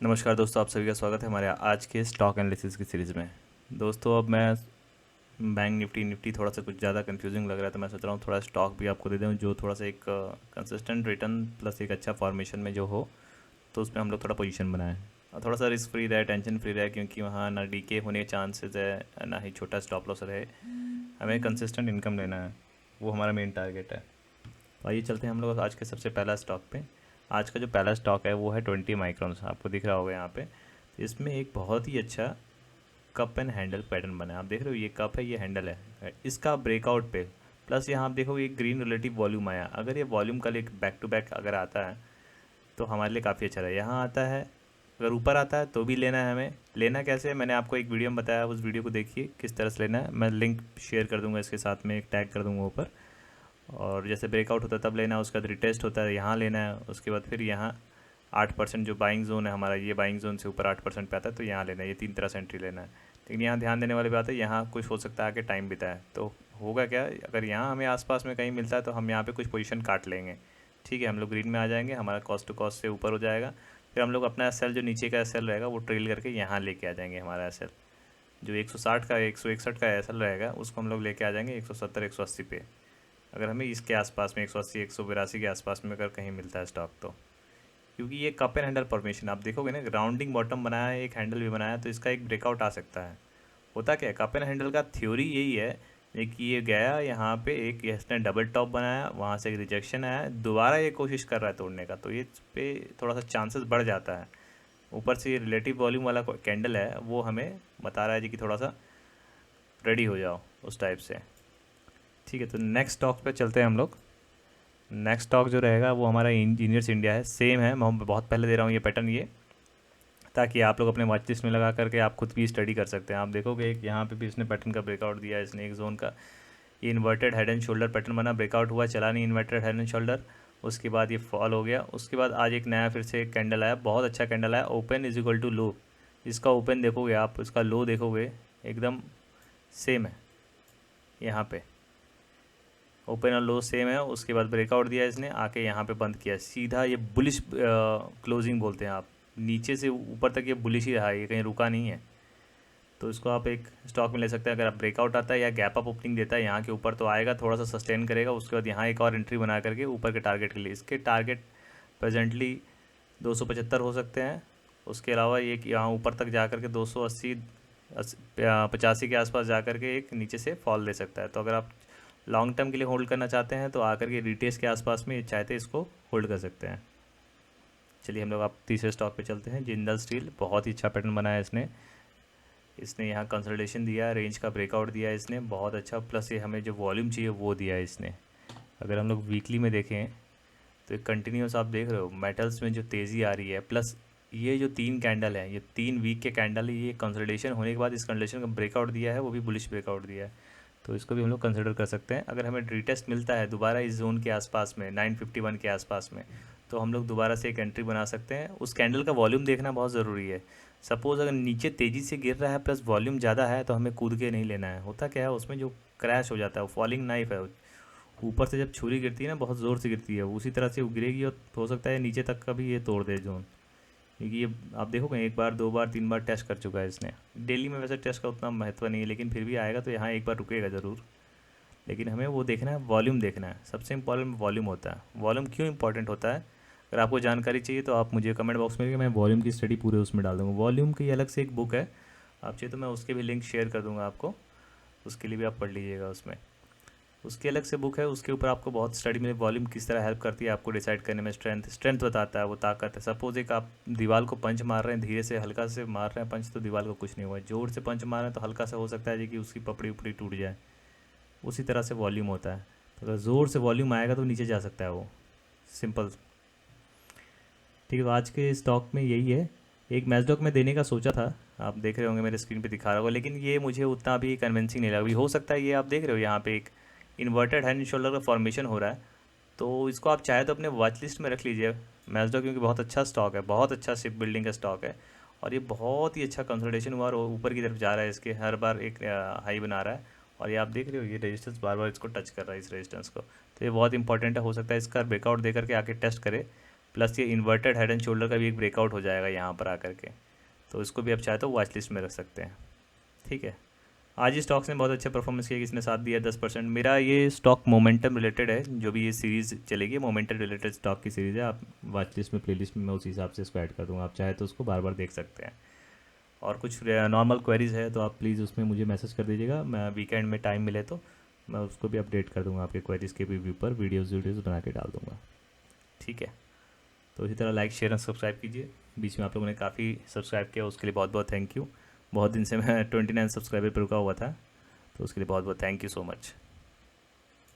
नमस्कार दोस्तों, आप सभी का स्वागत है हमारे आज के स्टॉक एनालिसिस की सीरीज़ में। दोस्तों, अब मैं बैंक निफ्टी थोड़ा सा कुछ ज़्यादा कंफ्यूजिंग लग रहा है, तो मैं सोच रहा हूँ थोड़ा स्टॉक भी आपको दे दूँ जो थोड़ा सा एक कंसिस्टेंट रिटर्न प्लस एक अच्छा फॉर्मेशन में जो हो, तो उसमें हम लोग थोड़ा पोजीशन बनाएं और थोड़ा सा रिस्क फ्री रहे, टेंशन फ्री रहे, क्योंकि वहाँ ना डीके होने के चांसेस है ना ही छोटा स्टॉप लॉस रहे। हमें कंसिस्टेंट इनकम लेना है, वो हमारा मेन टारगेट है। तो आइए चलते हैं हम लोग आज के सबसे पहला स्टॉक पे। आज का जो पहला स्टॉक है वो है 20 माइक्रॉन्स, आपको दिख रहा होगा यहाँ पे। तो इसमें एक बहुत ही अच्छा कप एंड हैंडल पैटर्न बना है। आप देख रहे हो, ये कप है, ये हैंडल है, इसका ब्रेकआउट पे प्लस यहाँ आप देखो ये ग्रीन रिलेटिव वॉल्यूम आया। अगर ये वॉल्यूम कल एक बैक टू बैक अगर आता है तो हमारे लिए काफ़ी अच्छा रहा। यहाँ आता है, अगर ऊपर आता है तो भी लेना है। हमें लेना कैसे है, मैंने आपको एक वीडियो में बताया, उस वीडियो को देखिए किस तरह से लेना है। मैं लिंक शेयर कर दूंगा, इसके साथ में एक टैग कर दूंगा ऊपर। और जैसे ब्रेकआउट होता है तब लेना है, उसके बाद रिटेस्ट होता है यहाँ लेना है, उसके बाद फिर यहाँ 8% जो बाइंग जोन है हमारा, ये बाइंग जोन से ऊपर 8% पे आता है तो यहाँ लेना है। ये 3 तरह से एंट्री लेना है। लेकिन यहाँ ध्यान देने वाली बात है, यहाँ कुछ हो सकता है कि टाइम बिता है तो होगा क्या, अगर यहाँ हमें आसपास में कहीं मिलता है तो हम यहाँ पे कुछ पोजीशन काट लेंगे। ठीक है, हम लोग ग्रीन में आ जाएंगे, हमारा कॉस्ट टू कॉस्ट से ऊपर हो जाएगा। फिर हम लोग अपना एसएल जो नीचे का एसएल रहेगा वो ट्रेल करके यहाँ लेके आ जाएंगे। हमारा एसएल जो 160 का 161 का एसएल रहेगा उसको हम लोग लेके आ जाएंगे 170 180 पे। अगर हमें इसके आसपास में 180 182 के आसपास में अगर कहीं मिलता है स्टॉक तो, क्योंकि ये कप एंड हैंडल फॉर्मेशन आप देखोगे ना, राउंडिंग बॉटम बनाया है, एक हैंडल भी बनाया है, तो इसका एक ब्रेकआउट आ सकता है। होता क्या है, कप एंड हैंडल का थ्योरी यही है कि ये गया यहाँ पे, एक इसने डबल टॉप बनाया, वहाँ से एक रिजेक्शन आया, दोबारा ये कोशिश कर रहा है तोड़ने का, तो ये इस पे थोड़ा सा चांसेस बढ़ जाता है। ऊपर से ये रिलेटिव वॉल्यूम वाला कैंडल है, वो हमें बता रहा है जी कि थोड़ा सा रेडी हो जाओ उस टाइप से। ठीक है, तो नेक्स्ट स्टॉक पे चलते हैं हम लोग। नेक्स्ट स्टॉक जो रहेगा वो हमारा इंजीनियर्स इंडिया है। सेम है, मैं बहुत पहले दे रहा हूँ ये पैटर्न, ये ताकि आप लोग अपने वॉच लिस्ट में लगा करके आप खुद भी स्टडी कर सकते हैं। आप देखोगे एक यहाँ पे भी इसने पैटर्न का ब्रेकआउट दिया है, इसने एक जोन का, ये inverted head and shoulder pattern बना, ब्रेकआउट हुआ, चला नहीं इन्वर्टेड हेड एंड शोल्डर, उसके बाद ये फॉल हो गया। उसके बाद आज एक नया फिर से कैंडल आया, बहुत अच्छा कैंडल आया, open is equal to low. इसका ओपन देखोगे आप, इसका लो देखोगे एकदम सेम है। यहाँ पे ओपन और लो सेम है। उसके बाद ब्रेकआउट दिया इसने, आके यहाँ पे बंद किया सीधा। ये बुलिश क्लोजिंग बोलते हैं, आप नीचे से ऊपर तक ये बुलिश ही रहा है, ये कहीं रुका नहीं है। तो इसको आप एक स्टॉक में ले सकते हैं। अगर आप ब्रेकआउट आता है या गैप अप ओपनिंग देता है यहाँ के ऊपर तो आएगा, थोड़ा सा सस्टेन करेगा, उसके बाद यहाँ एक और एंट्री बना करके ऊपर के टारगेट के लिए, इसके टारगेट प्रेजेंटली 275 हो सकते हैं। उसके अलावा ये यहाँ ऊपर तक जा करके 280 85 के आसपास जा करके एक नीचे से फॉल ले सकता है। तो अगर आप लॉन्ग टर्म के लिए होल्ड करना चाहते हैं तो आकर के रिटेस्ट के आसपास में चाहते इसको होल्ड कर सकते हैं। चलिए हम लोग आप तीसरे स्टॉक पे चलते हैं। जिंदल स्टील, बहुत ही अच्छा पैटर्न बनाया इसने। इसने यहाँ कंसल्टेशन दिया, रेंज का ब्रेकआउट दिया इसने, बहुत अच्छा, प्लस ये हमें जो वॉल्यूम चाहिए वो दिया है इसने। अगर हम लोग वीकली में देखें तो एक कंटिन्यूस आप देख रहे हो मेटल्स में जो तेज़ी आ रही है, प्लस ये जो 3 कैंडल है, ये 3 वीक के कैंडल है, ये कंसल्टेशन होने के बाद इस कंसल्टेशन का ब्रेकआउट दिया है, वो भी बुलिश ब्रेकआउट दिया है। तो इसको भी हम लोग कंसिडर कर सकते हैं। अगर हमें रिटेस्ट मिलता है दोबारा इस जोन के आसपास में 951 के आसपास में, तो हम लोग दोबारा से एक एंट्री बना सकते हैं। उस कैंडल का वॉल्यूम देखना बहुत ज़रूरी है। सपोज़ अगर नीचे तेज़ी से गिर रहा है प्लस वॉल्यूम ज़्यादा है तो हमें कूद के नहीं लेना है। होता क्या है उसमें, जो क्रैश हो जाता है, वो फॉलिंग नाइफ है, ऊपर से जब छुरी गिरती है ना बहुत ज़ोर से गिरती है, उसी तरह से वो गिरेगी और हो सकता है नीचे तक का भी ये तोड़ दे जोन। क्योंकि ये आप देखोगे एक बार 2 बार 3 बार टेस्ट कर चुका है इसने। डेली में वैसे टेस्ट का उतना महत्व नहीं है, लेकिन फिर भी आएगा तो यहाँ एक बार रुकेगा ज़रूर। लेकिन हमें वो देखना है, वॉल्यूम देखना है, सबसे इंपॉर्टेंट वॉल्यूम होता है। वॉल्यूम क्यों इंपॉर्टेंट होता है, अगर आपको जानकारी चाहिए तो आप मुझे कमेंट बॉक्स में, मैं वॉल्यूम की स्टडी पूरे उसमें डाल दूँगा। वॉल्यूम की अलग से एक बुक है, आप चाहिए तो मैं उसके भी लिंक शेयर कर दूँगा आपको, उसके लिए भी आप पढ़ लीजिएगा। उसमें उसकी अलग से बुक है, उसके ऊपर आपको बहुत स्टडी में वॉल्यूम किस तरह हेल्प करती है आपको डिसाइड करने में। स्ट्रेंथ बताता है, वो ताकत है। सपोज एक आप दीवार को पंच मार रहे हैं, धीरे से हल्का से मार रहे हैं पंच, तो दीवार को कुछ नहीं हुआ। जोर से पंच मार रहे हैं तो हल्का सा हो सकता है जी कि उसकी पपड़ी उपड़ी टूट जाए। उसी तरह से वॉल्यूम होता है, तो अगर ज़ोर से वॉल्यूम आएगा तो नीचे जा सकता है वो, सिंपल। ठीक है, तो आज के स्टॉक में यही है। एक मैचडॉक में देने का सोचा था, आप देख रहे होंगे मेरे स्क्रीन पे दिखा रहा होगा, लेकिन ये मुझे उतना भी कन्विंसिंग नहीं लगा। अभी हो सकता है ये आप देख रहे हो यहाँ पे एक इन्वर्टेड हैंड एंड शोल्डर का फॉर्मेशन हो रहा है, तो इसको आप चाहे तो अपने वॉच लिस्ट में रख लीजिए मैचडॉक, क्योंकि बहुत अच्छा स्टॉक है, बहुत अच्छा शिप बिल्डिंग का स्टॉक है। और ये बहुत ही अच्छा कंसल्टेशन हुआ और ऊपर की तरफ जा रहा है, इसके हर बार एक हाई बना रहा है। और ये आप देख रहे हो ये रेजिस्टेंस बार बार इसको टच कर रहा है, इस रेजिस्टेंस को, तो ये बहुत इंपॉर्टेंट है। हो सकता है इसका ब्रेकआउट दे करके आके टेस्ट करे, प्लस ये इन्वर्टेड हेड एंड शोल्डर का भी एक ब्रेकआउट हो जाएगा यहाँ पर आकर के, तो इसको भी आप चाहे तो वॉच लिस्ट में रख सकते हैं। ठीक है, आज ही स्टॉक्स ने बहुत अच्छा परफॉर्मेंस किया, इसने साथ दिया 10%। मेरा ये स्टॉक मोमेंटम रिलेटेड है, जो भी ये सीरीज़ चलेगी मोमेंटम रिलेटेड स्टॉक की सीरीज़ है। आप वॉच लिस्ट में, प्ले लिस्ट में मैं उस हिसाब से इसको ऐड कर दूँगा, आप चाहे तो उसको बार बार देख सकते हैं। और कुछ नॉर्मल क्वेरीज़ है तो आप प्लीज़ उसमें मुझे मैसेज कर दीजिएगा, मैं वीकेंड में टाइम मिले तो मैं उसको भी अपडेट कर दूँगा, आपके क्वेरीज़ के भी ऊपर वीडियोज़ बना के डाल दूँगा। ठीक है, तो इसी तरह लाइक शेयर एंड सब्सक्राइब कीजिए। बीच में आप लोगों ने काफ़ी सब्सक्राइब किया, उसके लिए बहुत बहुत थैंक यू। बहुत दिन से मैं 29 सब्सक्राइबर पर रुका हुआ था, तो उसके लिए बहुत बहुत थैंक यू सो मच।